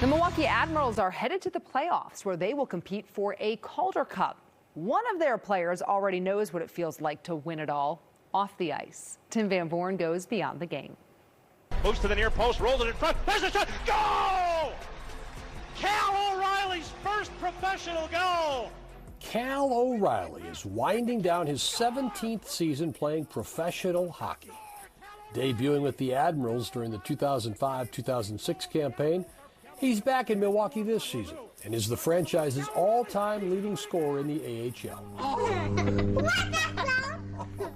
The Milwaukee Admirals are headed to the playoffs where they will compete for a Calder Cup. One of their players already knows what it feels like to win it all off the ice. Tim Van Born goes beyond the game. Moves to the near post, rolls it in front. There's a shot. Goal! Cal O'Reilly's first professional goal. Cal O'Reilly is winding down his 17th season playing professional hockey. Debuting with the Admirals during the 2005-2006 campaign, he's back in Milwaukee this season and is the franchise's all-time leading scorer in the AHL.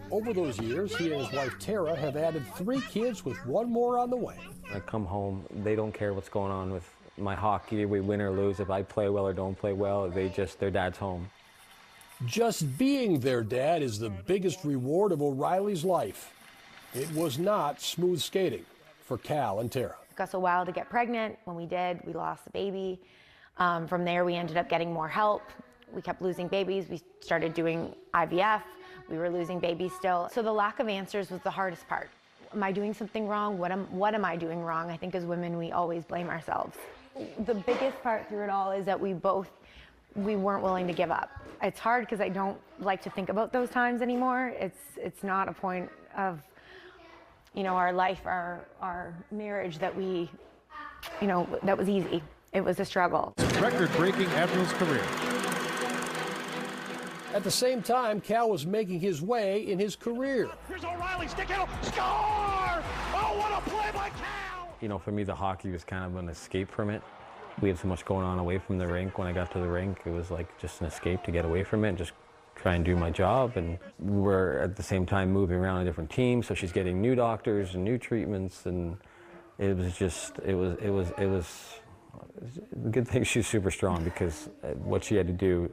Over those years, he and his wife Tara have added 3 kids with 1 more on the way. I come home, they don't care what's going on with my hockey. We win or lose. If I play well or don't play well, their dad's home. Just being their dad is the biggest reward of O'Reilly's life. It was not smooth skating for Cal and Tara. It took us a while to get pregnant. When we did, we lost the baby. From there, we ended up getting more help. We kept losing babies. We started doing IVF. We were losing babies still. So the lack of answers was the hardest part. Am I doing something wrong? What am I doing wrong? I think as women, we always blame ourselves. The biggest part through it all is that we weren't willing to give up. It's hard because I don't like to think about those times anymore. It's not a point of, our life, our marriage that that was easy. It was a struggle. Record-breaking Admirals career. At the same time, Cal was making his way in his career. Here's O'Reilly, stick out, score! Oh, what a play by Cal! For me, the hockey was kind of an escape from it. We had so much going on away from the rink. When I got to the rink, it was like just an escape to get away from it and just try and do my job. And we were at the same time moving around a different team, so she's getting new doctors and new treatments, and it was a good thing she's super strong, because what she had to do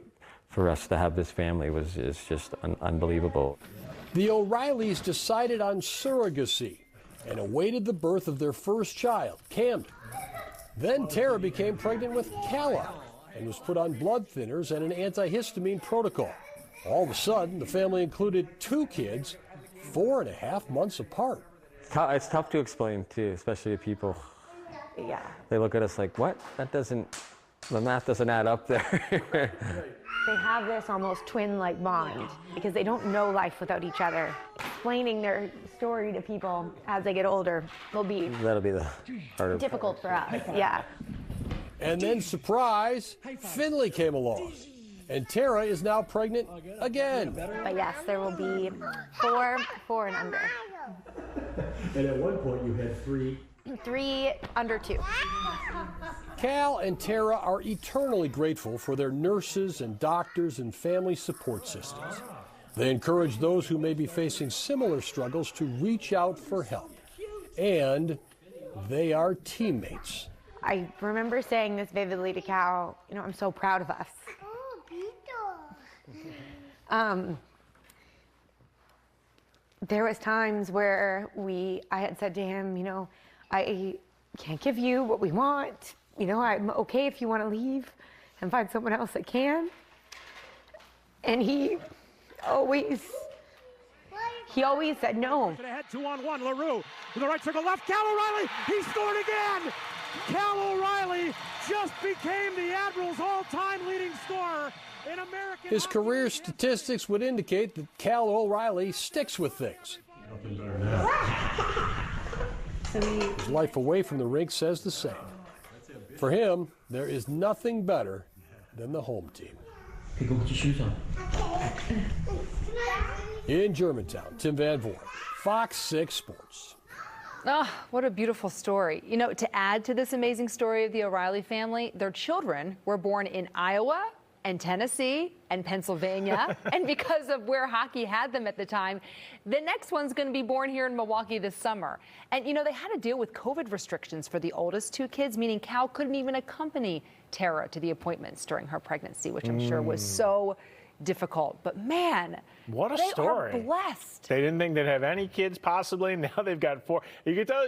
for us to have this family is just unbelievable. The O'Reillys decided on surrogacy and awaited the birth of their first child, Camden. Then Tara became pregnant with Calla and was put on blood thinners and an antihistamine protocol. All of a sudden, the family included 2 kids, 4.5 months apart. It's tough to explain, too, especially to people. Yeah. They look at us like, what? The math doesn't add up there. They have this almost twin-like bond because they don't know life without each other. Explaining their story to people as they get older will be the harder difficult for us, yeah. And then, surprise, Finley came along. And Tara is now pregnant again. But yes, there will be 4 and under. And at one point you had 3. 3 under 2. Cal and Tara are eternally grateful for their nurses and doctors and family support systems. They encourage those who may be facing similar struggles to reach out for help. And they are teammates. I remember saying this vividly to Cal, I'm so proud of us. There was times where I had said to him, I can't give you what we want. I'm okay if you want to leave and find someone else that can. And he always said no. Ahead 2-on-1, LaRue in the right circle left, Cal O'Reilly, he scored again! Cal O'Reilly just became the Admirals' all-time leading scorer in American His career statistics would indicate that Cal O'Reilly sticks with things. His life away from the rink says the same. For him, there is nothing better than the home team. Hey, go put your shoes on. In Germantown, Tim Van Born, Fox 6 Sports. Oh, what a beautiful story. To add to this amazing story of the O'Reilly family, their children were born in Iowa and Tennessee and Pennsylvania. And because of where hockey had them at the time, the next one's going to be born here in Milwaukee this summer. And, they had to deal with COVID restrictions for the oldest 2 kids, meaning Cal couldn't even accompany Tara to the appointments during her pregnancy, which I'm sure was so difficult. But man, what a they story. are blessed. They didn't think they'd have any kids possibly. Now they've got 4. You can tell,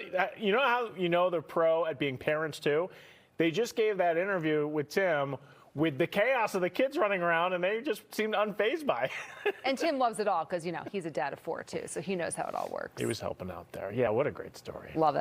how they're pro at being parents too? They just gave that interview with Tim with the chaos of the kids running around, and they just seemed unfazed by it. And Tim loves it all because, he's a dad of 4 too, so he knows how it all works. He was helping out there. Yeah, what a great story. Love it.